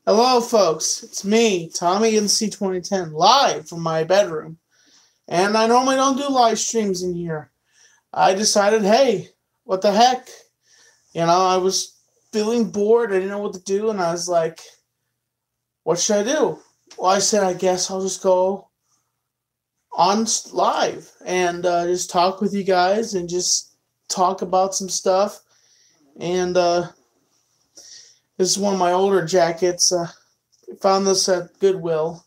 Hello, folks. It's me, Tommy NC 2010, live from my bedroom. And I normally don't do live streams in here. I decided, hey, what the heck? I was feeling bored. I didn't know what to do. And I was like, what should I do? Well, I said, I guess I'll just go on live and just talk with you guys and just talk about some stuff. And this is one of my older jackets. Found this at Goodwill.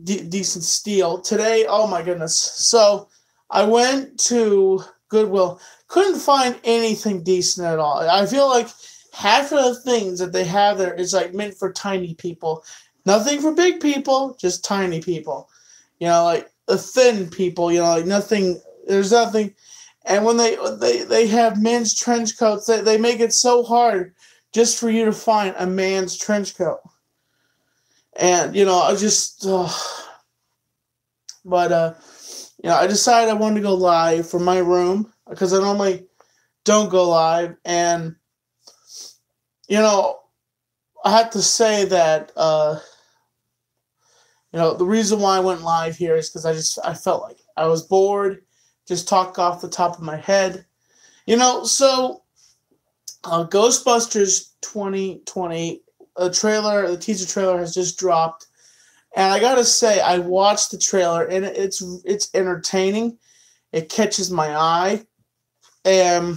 Decent steal. Today, oh my goodness. So I went to Goodwill. Couldn't find anything decent at all. I feel like half of the things that they have there is like meant for tiny people. Nothing for big people, just tiny people. Like the thin people, like nothing. There's nothing. And when they have men's trench coats, they make it so hard just for you to find a man's trench coat. And, I just, I decided I wanted to go live from my room because I normally don't go live. And, I have to say that, the reason why I went live here is because I felt like I was bored, just talk off the top of my head. So Ghostbusters 2020, the teaser trailer has just dropped, and I gotta say, I watched the trailer and it's entertaining. It catches my eye, and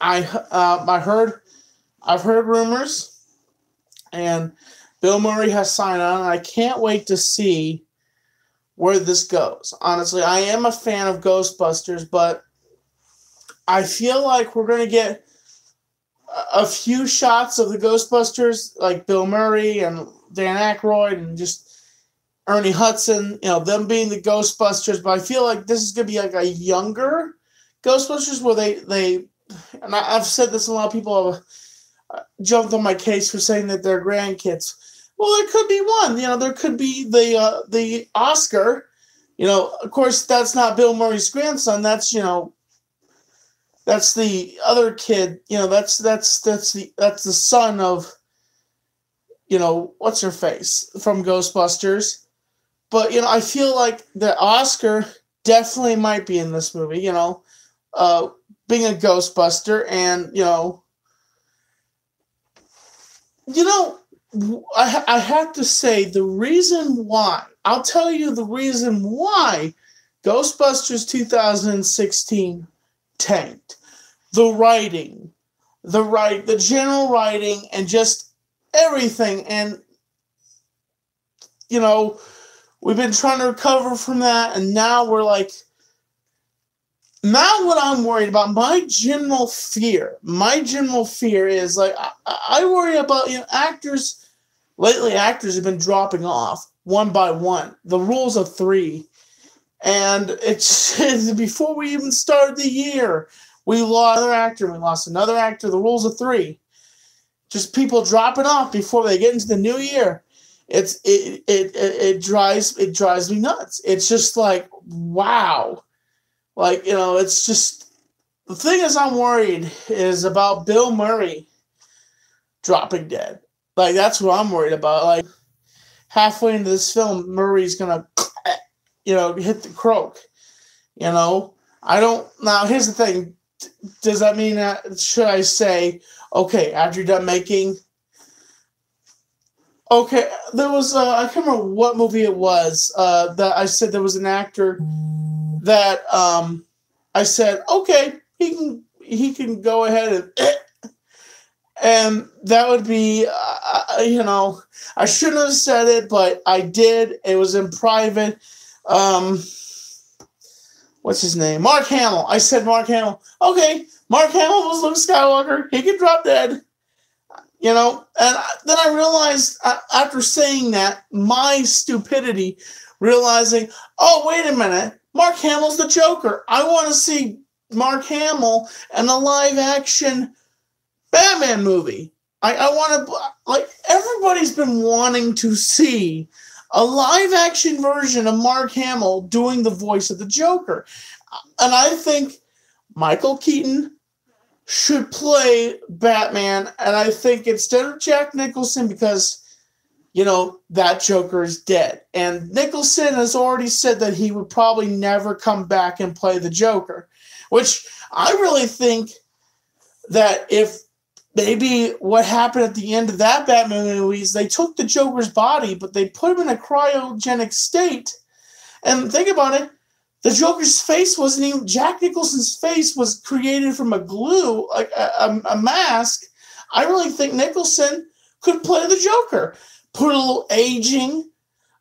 I've heard rumors, and Bill Murray has signed on, and I can't wait to see where this goes. Honestly, I am a fan of Ghostbusters, but I feel like we're gonna get a few shots of the Ghostbusters, like Bill Murray and Dan Aykroyd and just Ernie Hudson, them being the Ghostbusters. But I feel like this is going to be like a younger Ghostbusters where they and I've said this, a lot of people have jumped on my case for saying that they're grandkids. Well, there could be one. There could be the Oscar. Of course, that's not Bill Murray's grandson. That's the other kid, that's the son of, what's her face from Ghostbusters. But, I feel like the Oscar definitely might be in this movie, being a Ghostbuster. And, I have to say the reason why, I'll tell you the reason why Ghostbusters 2016 tanked. The writing, the general writing, and just everything. And, we've been trying to recover from that, and now we're like, now what I'm worried about, my general fear is, like, I worry about, actors, lately actors have been dropping off one by one. The rules of three. And it's before we even started the year, we lost another actor, we lost another actor. The rules of three. Just people dropping off before they get into the new year. It drives me nuts. It's just like, wow. Like, it's just, the thing is, I'm worried is about Bill Murray dropping dead. Like, that's what I'm worried about. Like, halfway into this film, Murray's gonna hit the croak. I don't. Now, here's the thing. Does that mean that, should I say, okay, after you're done making, okay, there was, I can't remember what movie it was, that I said there was an actor that, I said, okay, he can go ahead and that would be, I shouldn't have said it, but I did. It was in private. What's his name? Mark Hamill. I said Mark Hamill. Okay, Mark Hamill was Luke Skywalker. He could drop dead. And then I realized, after saying that, my stupidity, realizing, oh, wait a minute, Mark Hamill's the Joker. I want to see Mark Hamill in a live-action Batman movie. I want to, like, everybody's been wanting to see a live-action version of Mark Hamill doing the voice of the Joker. And I think Michael Keaton should play Batman, and I think instead of Jack Nicholson, because that Joker is dead. And Nicholson has already said that he would probably never come back and play the Joker, which I really think that if maybe what happened at the end of that Batman movie is they took the Joker's body, but they put him in a cryogenic state. And think about it, the Joker's face wasn't even, Jack Nicholson's face was created from a glue, like a mask. I really think Nicholson could play the Joker. Put a little aging.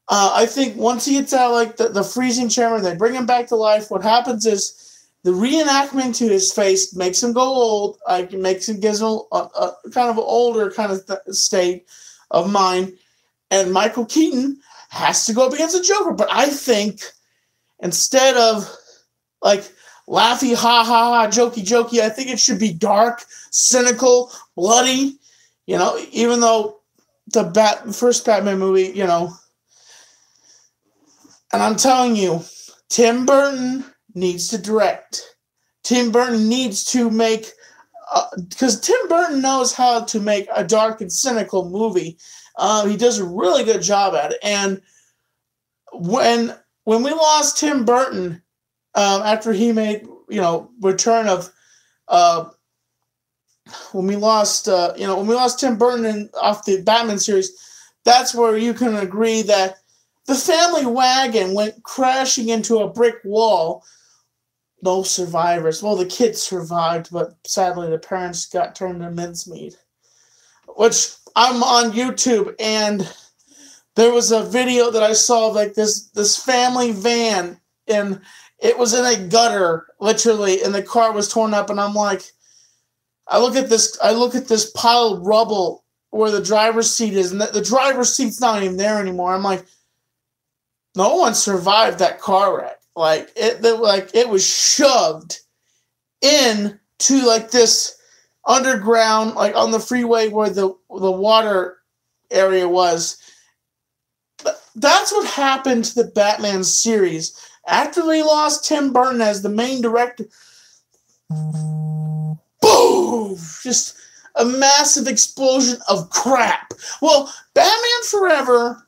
I think once he gets out like the freezing chamber, they bring him back to life. What happens is the reenactment to his face makes him go old. Like it makes him gives him a kind of older kind of state of mind. And Michael Keaton has to go up against the Joker. But I think instead of like laughy, ha ha ha, jokey jokey, I think it should be dark, cynical, bloody. Even though the first Batman movie, and I'm telling you, Tim Burton needs to direct. Tim Burton needs to make, because Tim Burton knows how to make a dark and cynical movie. He does a really good job at it. And when we lost Tim Burton, after he made, Return of, when we lost Tim Burton off the Batman series, that's where you can agree that the family wagon went crashing into a brick wall. No survivors. Well, the kids survived, but sadly the parents got turned into mincemeat. Which I'm on YouTube, and there was a video that I saw of like this family van, and it was in a gutter, literally, and the car was torn up, and I'm like, I look at this pile of rubble where the driver's seat is, and the driver's seat's not even there anymore. I'm like, no one survived that car wreck. Like it was shoved into like this underground, like on the freeway where the water area was. That's what happened to the Batman series after they lost Tim Burton as the main director. Boom! Just a massive explosion of crap. Well, Batman Forever,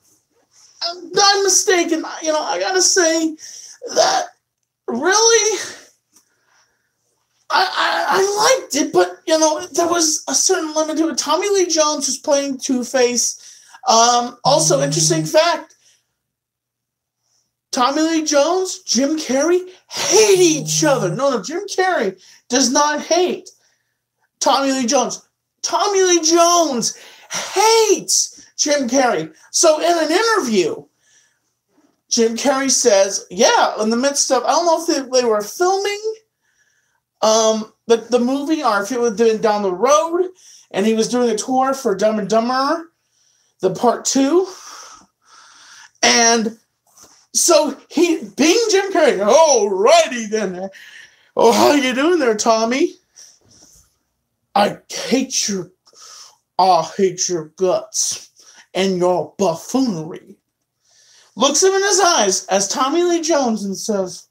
I'm not mistaken. I gotta say that really, I liked it, but there was a certain limit to it. Tommy Lee Jones was playing Two-Face. Also, interesting fact. Tommy Lee Jones, Jim Carrey hate each other. No, Jim Carrey does not hate Tommy Lee Jones. Tommy Lee Jones hates Jim Carrey. So in an interview, Jim Carrey says, yeah, in the midst of, I don't know if they were filming the movie or if it was doing down the road, and he was doing a tour for Dumb and Dumber, the part 2. And so he, being Jim Carrey, alrighty then. Oh, how you doing there, Tommy? I hate your guts and your buffoonery. Looks him in his eyes as Tommy Lee Jones and says,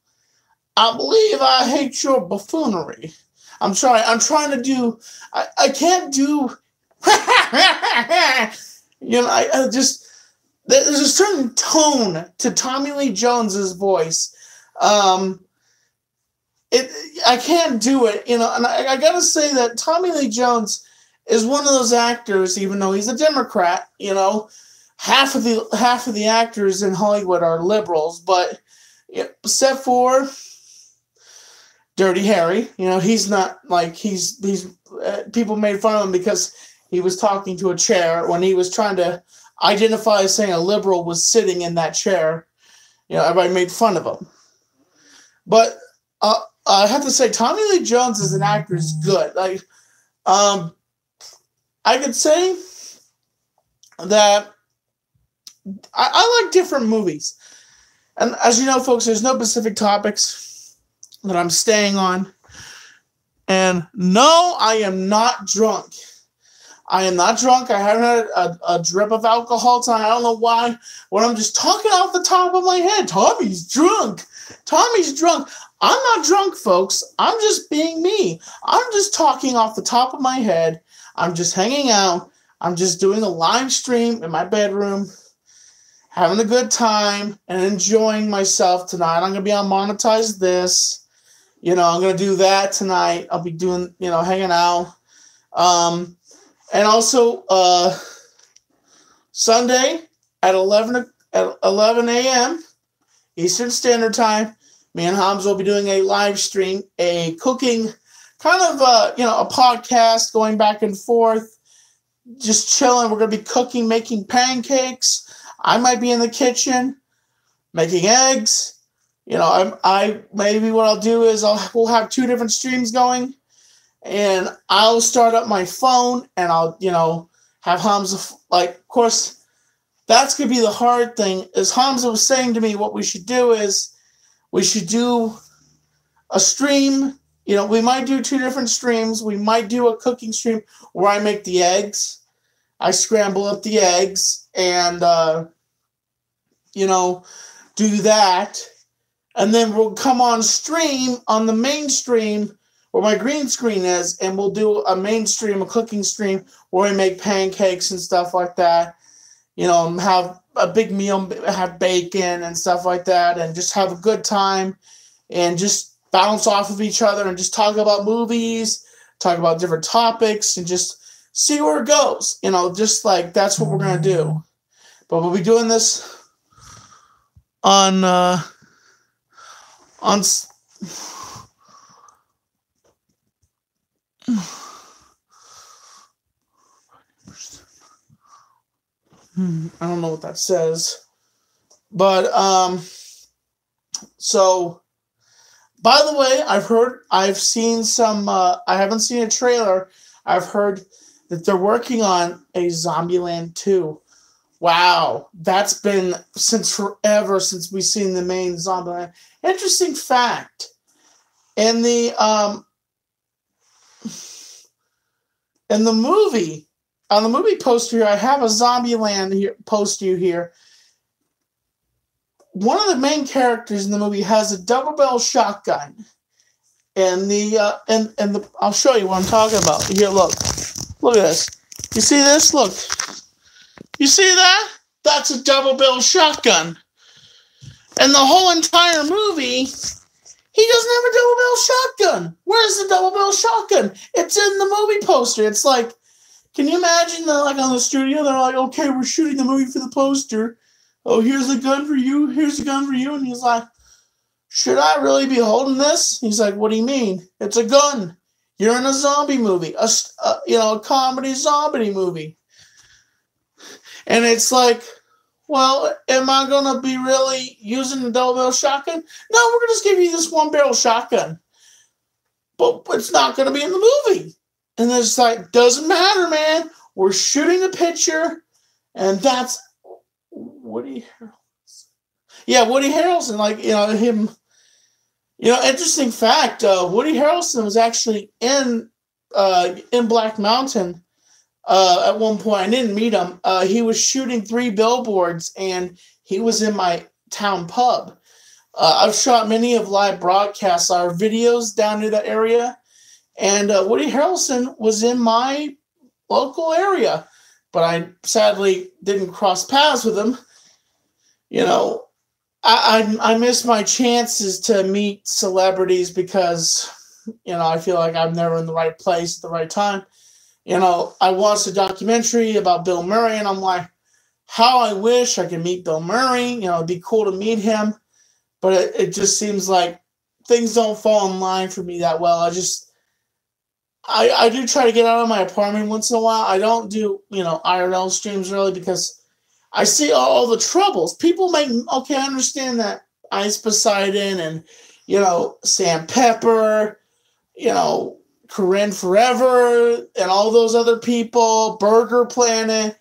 I believe I hate your buffoonery. I'm trying to do, I can't do, there's a certain tone to Tommy Lee Jones's voice. I can't do it, and I gotta say that Tommy Lee Jones is one of those actors, even though he's a Democrat, half of the actors in Hollywood are liberals, but except for Dirty Harry, he's not like he's people made fun of him because he was talking to a chair when he was trying to identify as saying a liberal was sitting in that chair. Everybody made fun of him. But I have to say, Tommy Lee Jones as an actor is good. Like, I could say that I like different movies. And as you know, folks, there's no specific topics that I'm staying on. And no, I am not drunk. I am not drunk. I haven't had a drip of alcohol tonight. I don't know why. When I'm just talking off the top of my head, Tommy's drunk. Tommy's drunk. I'm not drunk, folks. I'm just being me. I'm just talking off the top of my head. I'm just hanging out. I'm just doing a live stream in my bedroom, having a good time and enjoying myself tonight. I'm going to be on Monetize This. I'm going to do that tonight. I'll be doing, hanging out. And also, Sunday at 11 a.m. Eastern Standard Time, me and Hamza will be doing a live stream, a cooking kind of, a podcast going back and forth, just chilling. We're going to be cooking, making pancakes. I might be in the kitchen making eggs. I maybe what I'll do is we'll have 2 different streams going, and I'll start up my phone and I'll, have Hamza, of course, that's going to be the hard thing. As Hamza was saying to me, what we should do is we should do a stream. We might do 2 different streams. We might do a cooking stream where I make the eggs. I scramble up the eggs and, do that. And then we'll come on stream on the main stream where my green screen is, and we'll do a main stream, a cooking stream where we make pancakes and stuff like that. Have a big meal, have bacon and stuff like that, and just have a good time and just bounce off of each other and just talk about movies, talk about different topics, and just see where it goes. Just like that's what we're going to do. But we'll be doing this on I don't know what that says. But, so, by the way, I've seen some, I haven't seen a trailer. I've heard that they're working on a Zombieland 2. Wow. That's been forever since we've seen the main Zombieland. Interesting fact. In the movie, on the movie poster here, I have a Zombieland here, poster here. One of the main characters in the movie has a double barrel shotgun. And I'll show you what I'm talking about. Here, look. Look at this. You see this? Look. You see that? That's a double barrel shotgun. And the whole entire movie, he doesn't have a double barrel shotgun. Where's the double barrel shotgun? It's in the movie poster. It's like, can you imagine on the studio, they're like, okay, we're shooting the movie for the poster. Oh, here's a gun for you. Here's a gun for you. And he's like, should I really be holding this? He's like, what do you mean? It's a gun. You're in a zombie movie, a comedy zombie movie. And it's like, well, am I going to be really using the double barrel shotgun? No, we're going to just give you this 1-barrel shotgun. But it's not going to be in the movie. And it's like, doesn't matter, man. We're shooting a picture, and that's Woody Harrelson. Yeah, Woody Harrelson, him. Interesting fact, Woody Harrelson was actually in Black Mountain at one point. I didn't meet him. He was shooting 3 billboards, and he was in my town pub. I've shot many of live broadcasts, our videos down near that area. And Woody Harrelson was in my local area, but I sadly didn't cross paths with him. I miss my chances to meet celebrities because, I feel like I'm never in the right place at the right time. I watched a documentary about Bill Murray, and I'm like, how I wish I could meet Bill Murray. It'd be cool to meet him, but it just seems like things don't fall in line for me that well. I do try to get out of my apartment once in a while. I don't do, IRL streams really because I see all the troubles. People I understand that Ice Poseidon and, Sam Pepper, Corinne Forever and all those other people, Burger Planet,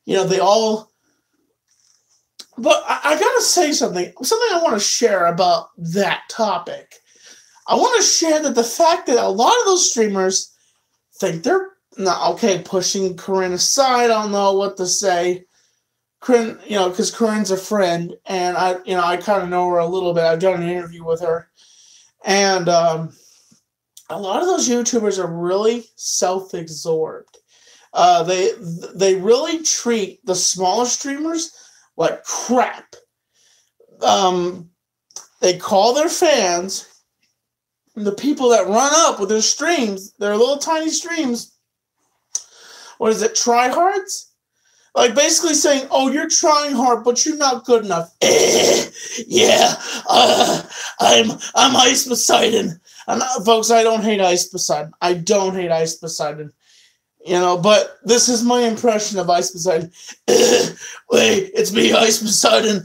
they all. But I got to say something I want to share about that topic. I want to share that the fact that a lot of those streamers think they're not okay, pushing Corinne aside. I don't know what to say. Corinne, because Corinne's a friend, and I kind of know her a little bit. I've done an interview with her, And a lot of those YouTubers are really self-absorbed. They really treat the smaller streamers like crap. They call their fans, the people that run up with their streams, their little tiny streams, what is it, tryhards? Like basically saying, oh, you're trying hard, but you're not good enough. Yeah, I'm Ice Poseidon. Folks, I don't hate Ice Poseidon. I don't hate Ice Poseidon. You know, but this is my impression of Ice Poseidon. Wait, it's me, Ice Poseidon.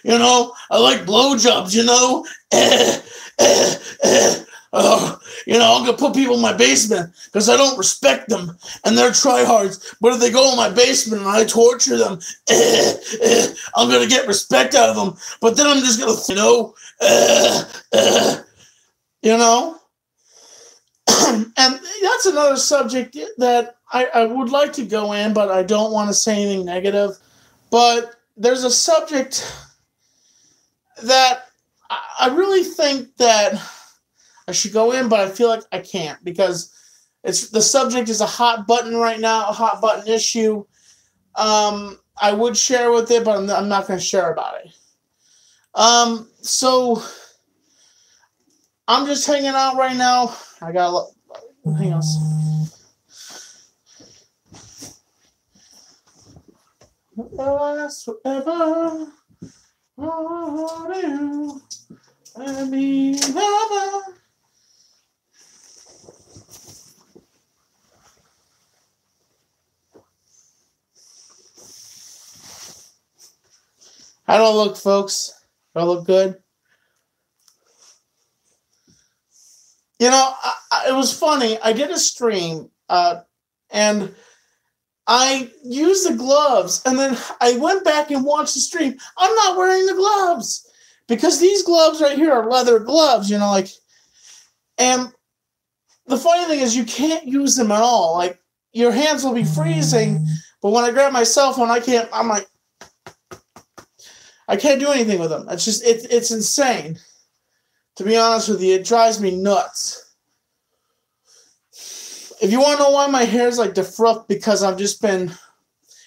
You know, I like blowjobs, you know. Oh, you know, I'm going to put people in my basement because I don't respect them and they're tryhards. But if they go in my basement and I torture them, I'm going to get respect out of them. But then I'm just going to, you know. And that's another subject that I would like to go in, but I don't want to say anything negative. But there's a subject that I really think that I should go in, but I feel like I can't because the subject is a hot button right now, a hot button issue. I would share with it, but I'm not going to share about it. So I'm just hanging out right now. I got hang on. Last forever, oh, I mean, never. How do I look, folks? Do I look good? You know, it was funny. I did a stream, and I used the gloves, and then I went back and watched the stream. I'm not wearing the gloves because these gloves right here are leather gloves, you know, like, and the funny thing is you can't use them at all. Like, your hands will be freezing, but when I grab my cell phone, I can't do anything with them. It's just, it's insane. To be honest with you, it drives me nuts. If you want to know why my hair is like defrocked, because I've just been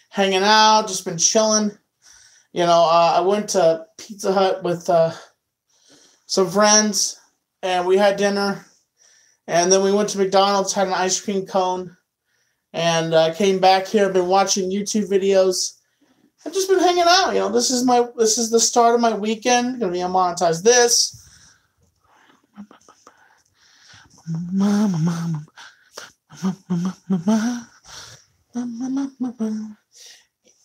hanging out, just been chilling. You know, I went to Pizza Hut with some friends, and we had dinner. And then we went to McDonald's, had an ice cream cone, and came back here. I've been watching YouTube videos. I've just been hanging out. You know, this is the start of my weekend. Gonna be monetize this.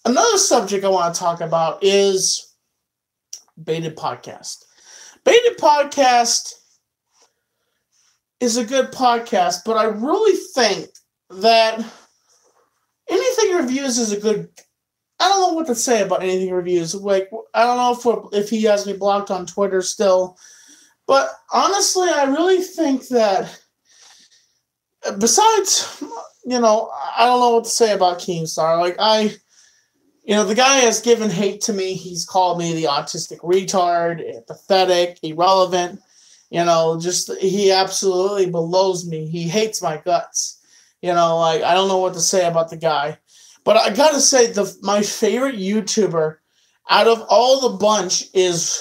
Another subject I want to talk about is Baited Podcast. Baited Podcast is a good podcast, but I really think that Anything Reviews is a good... I don't know what to say about Anything Reviews. Like, I don't know if he has me blocked on Twitter still. But honestly, I really think that besides, you know, I don't know what to say about Keemstar. Like, the guy has given hate to me. He's called me the autistic retard, pathetic, irrelevant. You know, just, he absolutely belows me. He hates my guts. You know, like, I don't know what to say about the guy. But I gotta say, my favorite YouTuber out of all the bunch is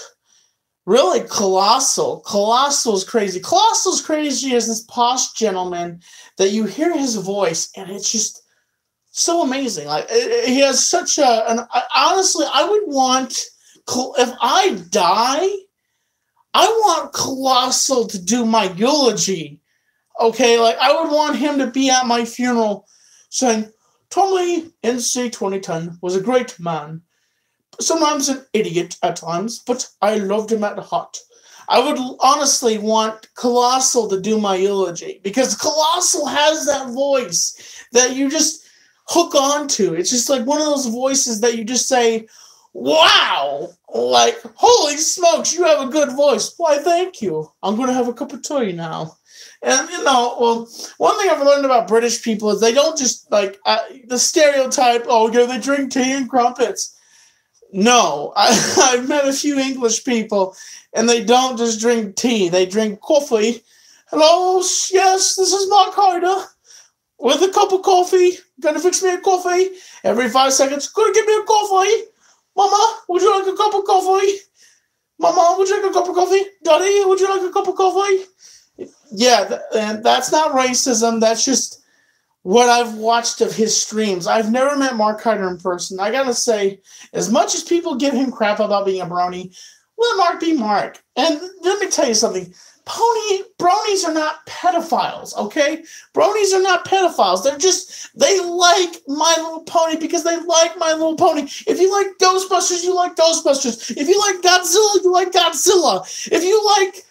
really Colossal. Colossal's crazy. Colossal's crazy as this posh gentleman that you hear his voice, and it's just so amazing. Like, he has such honestly, I would want, if I die, I want Colossal to do my eulogy. Okay, like, I would want him to be at my funeral saying, Tommy NC 2010 was a great man. Sometimes an idiot at times, but I loved him at heart. I would honestly want Colossal to do my eulogy, because Colossal has that voice that you just hook onto. It's just like one of those voices that you just say, wow, like, holy smokes, you have a good voice. Why, thank you. I'm going to have a cup of tea now. And, you know, well, one thing I've learned about British people is they don't just, like, the stereotype, oh, yeah, they drink tea and crumpets. No, I've met a few English people, and they don't just drink tea; they drink coffee. Hello, yes, this is Mark Hyder with a cup of coffee. Gonna fix me a coffee every 5 seconds. Gonna give me a coffee. Mama, would you like a cup of coffee? Mama, would you like a cup of coffee? Daddy, would you like a cup of coffee? Yeah, and that's not racism. That's just what I've watched of his streams. I've never met Mark Hyder in person. I gotta say, as much as people give him crap about being a brony, let Mark be Mark. And let me tell you something. Bronies are not pedophiles, okay? Bronies are not pedophiles. They like My Little Pony because they like My Little Pony. If you like Ghostbusters, you like Ghostbusters. If you like Godzilla, you like Godzilla. If you like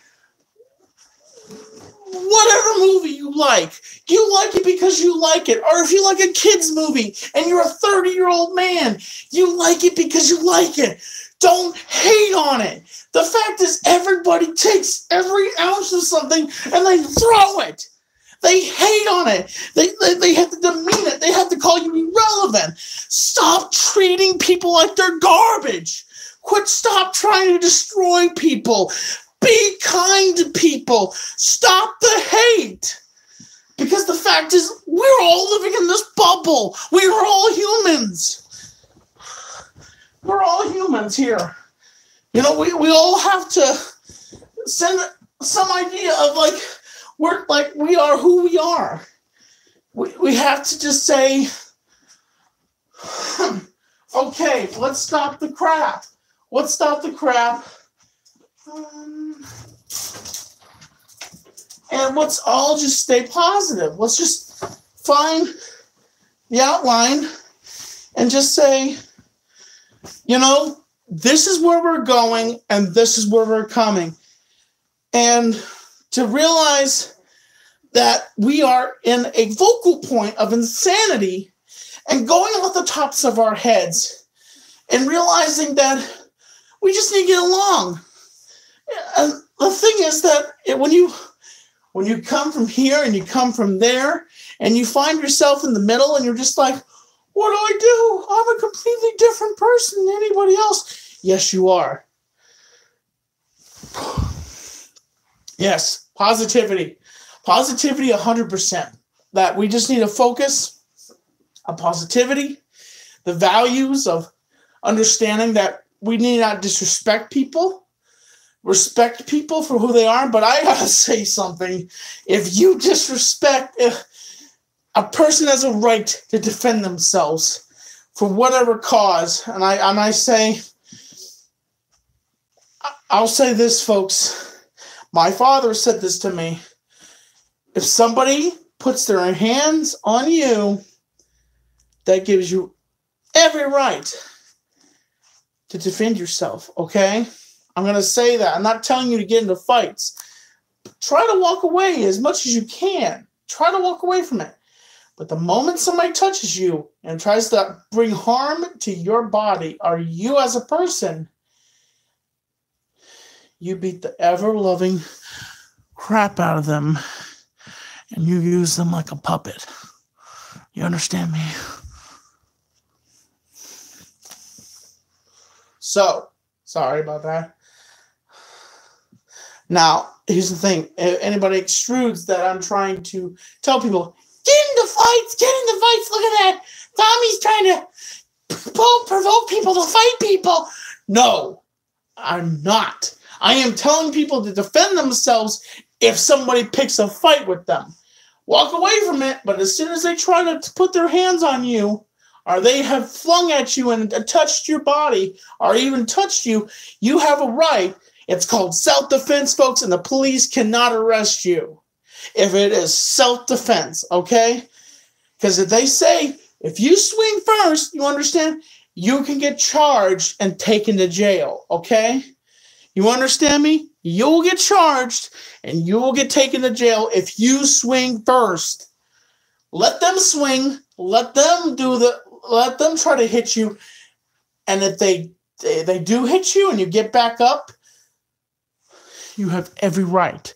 whatever movie you like it because you like it. Or if you like a kid's movie and you're a 30-year-old man, you like it because you like it. Don't hate on it. The fact is, everybody takes every ounce of something and they throw it. They hate on it. They have to demean it. They have to call you irrelevant. Stop treating people like they're garbage. Stop trying to destroy people. Be kind to people. Stop the hate. Because the fact is, we're all living in this bubble. We are all humans. We're all humans here. You know, we all have to send some idea of we are who we are. We have to just say, okay, let's stop the crap. Let's stop the crap. And let's all just stay positive. Let's just find the outline and just say, you know, this is where we're going and this is where we're coming. And to realize that we are in a focal point of insanity and going off the tops of our heads and realizing that we just need to get along. And the thing is that when you come from here and you come from there and you find yourself in the middle and you're just like, what do I do? I'm a completely different person than anybody else. Yes, you are. Yes, positivity. Positivity 100%. That we just need to focus on positivity, the values of understanding that we need not disrespect people, respect people for who they are. But I gotta say something. If you disrespect, a person has a right to defend themselves for whatever cause. And I'll say this, folks. My father said this to me. If somebody puts their hands on you, that gives you every right to defend yourself, okay? I'm going to say that. I'm not telling you to get into fights. Try to walk away as much as you can. Try to walk away from it. But the moment somebody touches you and tries to bring harm to your body or you as a person, you beat the ever-loving crap out of them and you use them like a puppet. You understand me? So, sorry about that. Now, here's the thing. If anybody extrudes that I'm trying to tell people, get into fights, get into fights. Look at that. Tommy's trying to provoke people to fight people. No, I'm not. I am telling people to defend themselves if somebody picks a fight with them. Walk away from it, but as soon as they try to put their hands on you, or they have flung at you and touched your body, or even touched you, you have a right. It's called self-defense, folks, and the police cannot arrest you if it is self-defense, okay? Because if they say, if you swing first, you understand, you can get charged and taken to jail, okay? You understand me? You'll get charged and you will get taken to jail if you swing first. Let them swing. Let them try to hit you. And if they do hit you and you get back up, you have every right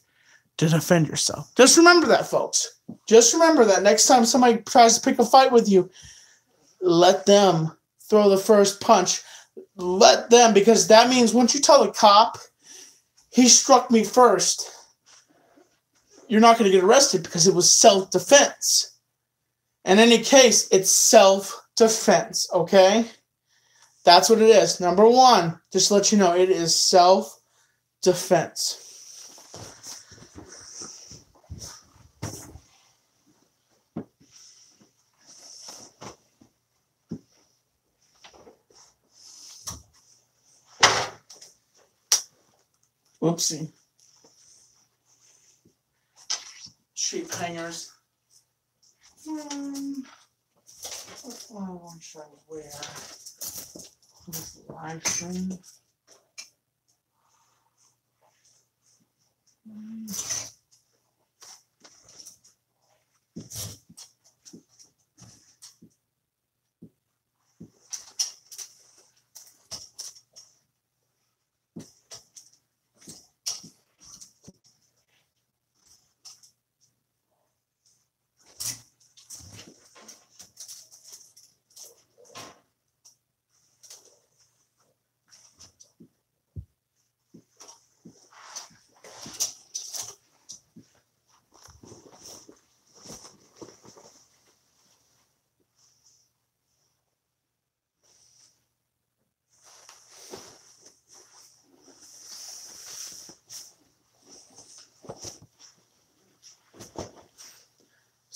to defend yourself. Just remember that, folks. Just remember that next time somebody tries to pick a fight with you, let them throw the first punch. let them, because that means once you tell the cop, he struck me first, you're not going to get arrested because it was self-defense. In any case, it's self-defense, okay? That's what it is. Number one, just to let you know, it is self-defense. Oopsie. Cheap hangers. What should I wear? This live stream.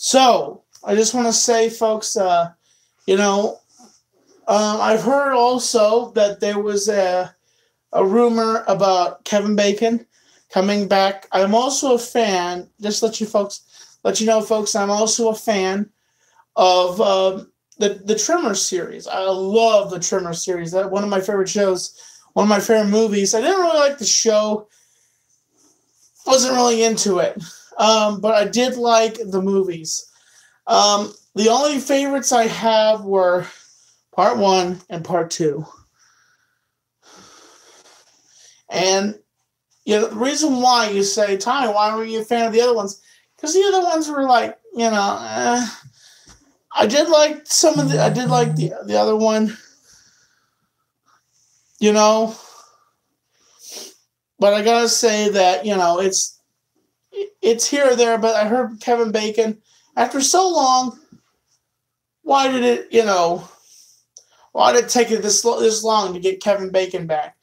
So, I just want to say, folks, I've heard also that there was a rumor about Kevin Bacon coming back. I'm also a fan, just let you know, folks, I'm also a fan of the Trimmer series. I love the Trimmer series. That's one of my favorite shows, one of my favorite movies. I didn't really like the show. Wasn't really into it. But I did like the movies. The only favorites I have were Part 1 and Part 2. And the reason why you say, Tommy, why were you a fan of the other ones? Because the other ones were like, I did like the other one, but I gotta say that, it's here or there, but I heard Kevin Bacon, after so long, why did it take it this long to get Kevin Bacon back?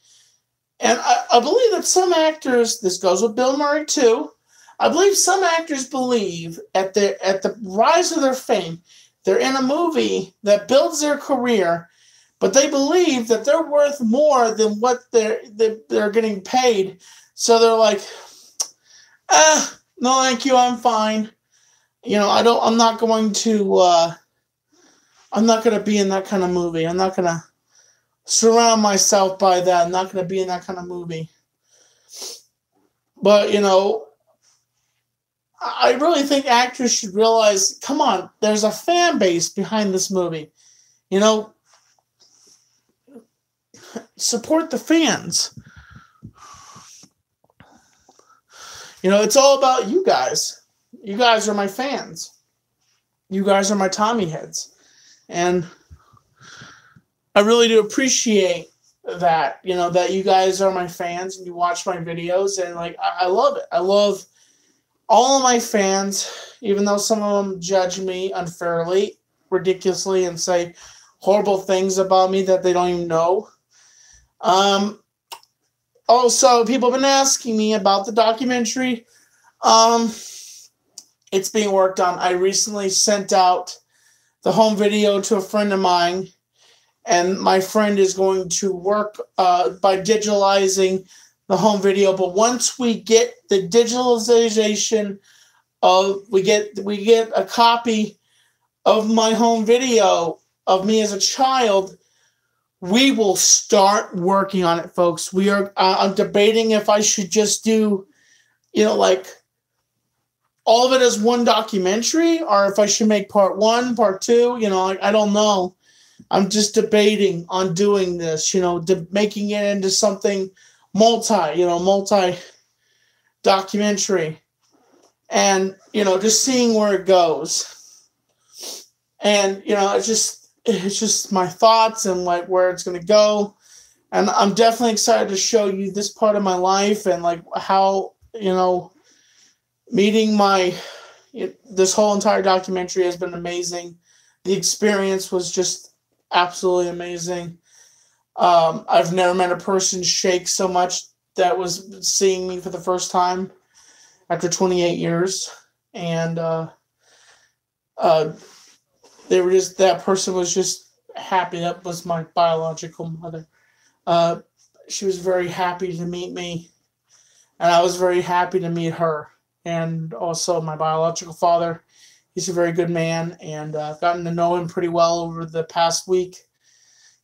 And I believe that some actors, this goes with Bill Murray too, I believe some actors believe at the rise of their fame, they're in a movie that builds their career, but they believe that they're worth more than what they're getting paid. So they're like, no, thank you, I'm fine. I'm not going to be in that kind of movie. I'm not going to surround myself by that. I'm not going to be in that kind of movie. But, I really think actors should realize, come on, there's a fan base behind this movie. Support the fans. It's all about you guys. You guys are my fans. You guys are my Tommy heads. And I really do appreciate that, that you guys are my fans and you watch my videos. And, I love it. I love all of my fans, even though some of them judge me unfairly, ridiculously, and say horrible things about me that they don't even know. Also, people have been asking me about the documentary. It's being worked on. I recently sent out the home video to a friend of mine, and my friend is going to work by digitalizing the home video. But once we get the digitalization we get a copy of my home video of me as a child, we will start working on it, folks. I'm debating if I should just do, all of it as one documentary, or if I should make part 1, part 2. I don't know. I'm just debating on doing this, making it into something multi documentary, and just seeing where it goes. And it's just my thoughts and where it's going to go. And I'm definitely excited to show you this part of my life and like how, meeting this whole entire documentary has been amazing. The experience was just absolutely amazing. I've never met a person shake so much that was seeing me for the first time after 28 years. And that person was just happy. That was my biological mother. She was very happy to meet me, and I was very happy to meet her. And also my biological father. He's a very good man, and I've gotten to know him pretty well over the past week.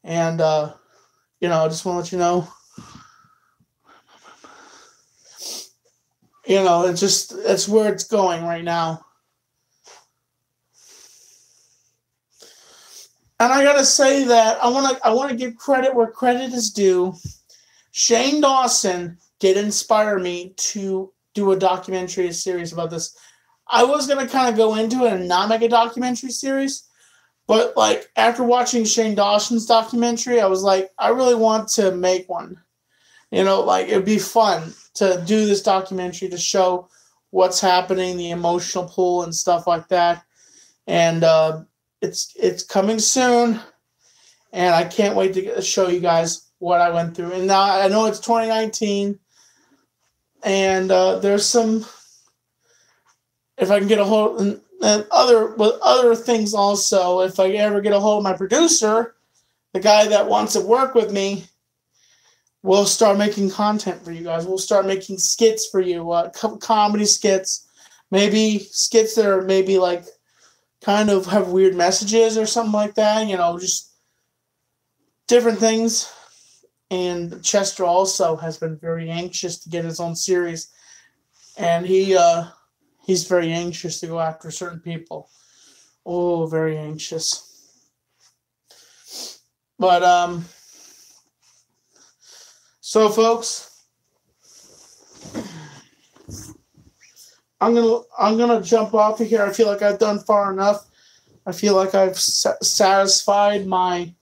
And, I just want to let you know, it's where it's going right now. And I gotta say that I want to give credit where credit is due. Shane Dawson did inspire me to do a documentary series about this. I was gonna kind of go into it and not make a documentary series, but like after watching Shane Dawson's documentary, I was like, I really want to make one. It'd be fun to do this documentary to show what's happening, the emotional pull and stuff like that. And it's coming soon, and I can't wait to show you guys what I went through. And now I know it's 2019, and there's some. If I can get a hold and other things also, if I ever get a hold of my producer, the guy that wants to work with me, we'll start making content for you guys. We'll start making skits for you, comedy skits, maybe skits that are maybe like kind of have weird messages or something like that, just different things. And Chester also has been very anxious to get his own series, and he's very anxious to go after certain people. Oh, very anxious. But so folks, I'm gonna jump off of here. I feel like I've done far enough. I feel like I've satisfied my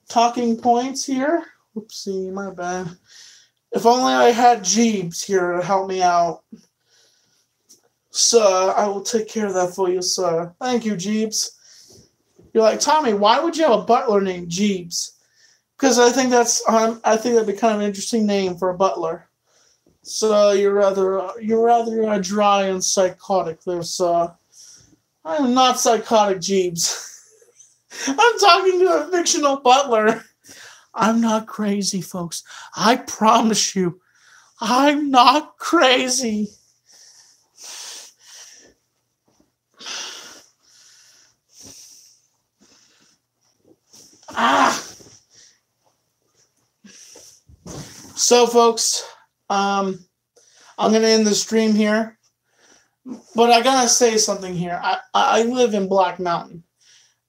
talking points here. Oopsie, my bad. If only I had Jeeves here to help me out. Sir, I will take care of that for you, sir. Thank you, Jeeves. You're like, Tommy, why would you have a butler named Jeeves? Because I think that'd be kind of an interesting name for a butler. So you're rather dry and psychotic there, sir. I'm not psychotic, Jeeves. I'm talking to a fictional butler. I'm not crazy, folks. I promise you, I'm not crazy. So, folks, I'm going to end the stream here. But I got to say something here. I live in Black Mountain,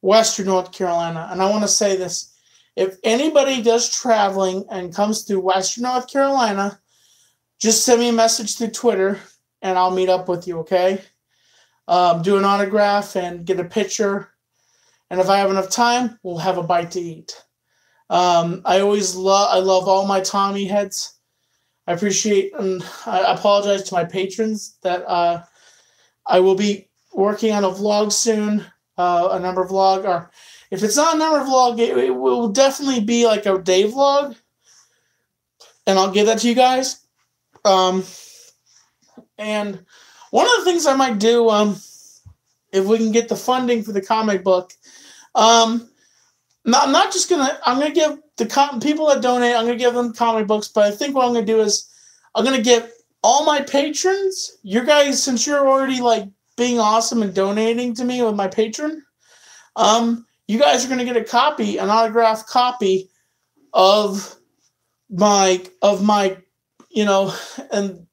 Western North Carolina. And I want to say this. If anybody does traveling and comes through Western North Carolina, just send me a message through Twitter, and I'll meet up with you, okay? Do an autograph and get a picture. And if I have enough time, we'll have a bite to eat. I love all my Tommy heads. I appreciate, and I apologize to my patrons that I will be working on a vlog soon, a number vlog, or if it's not a number vlog, it will definitely be like a day vlog, and I'll give that to you guys. And one of the things I might do, if we can get the funding for the comic book, I'm gonna give the people that donate, I'm gonna give them comic books, but I think what I'm gonna do is I'm gonna give all my patrons, you guys, since you're already like being awesome and donating to me with my patron, you guys are gonna get an autographed copy of my, and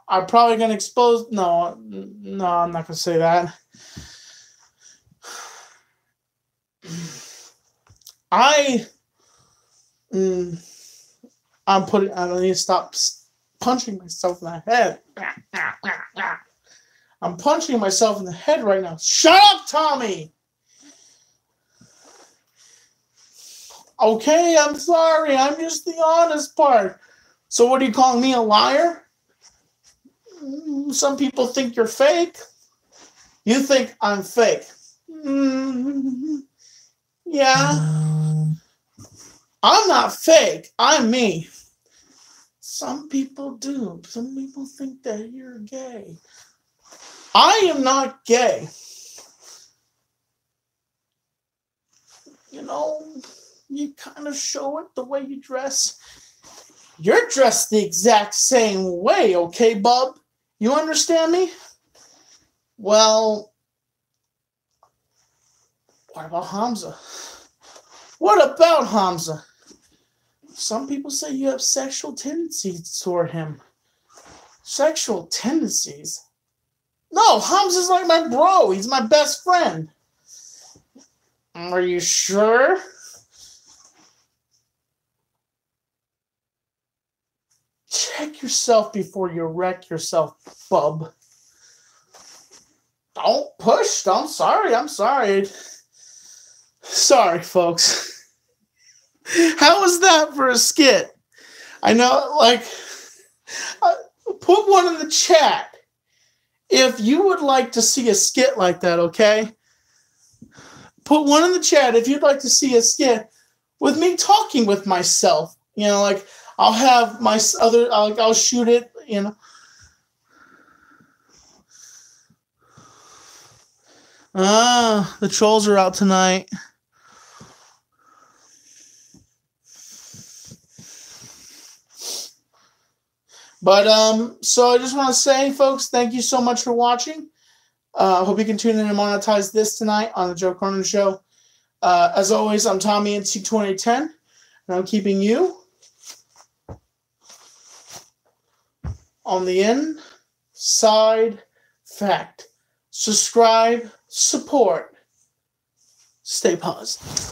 I'm probably gonna expose. No, I'm not gonna say that. I need to stop punching myself in the head. I'm punching myself in the head right now. Shut up, Tommy! Okay, I'm sorry. I'm just the honest part. So what are you calling me, a liar? Some people think you're fake. You think I'm fake. Yeah. I'm not fake. I'm me. Some people do. Some people think that you're gay. I am not gay. You know, you kind of show it the way you dress. You're dressed the exact same way, okay, bub? You understand me? Well, what about Hamza? What about Hamza? Some people say you have sexual tendencies toward him. Sexual tendencies? No, Hamza's like my bro. He's my best friend. Are you sure? Check yourself before you wreck yourself, bub. Don't push. I'm sorry. Sorry, folks. How was that for a skit? I know, like, put one in the chat if you would like to see a skit like that, okay? Put one in the chat if you'd like to see a skit with me talking with myself. You know, like, I'll have my other, I'll shoot it, you know. The trolls are out tonight. But, so I just want to say, folks, thank you so much for watching. Hope you can tune in and monetize this tonight on the Joe Cronin Show. As always, I'm Tommy NC2010, and I'm keeping you on the inside fact. Subscribe, support, stay positive.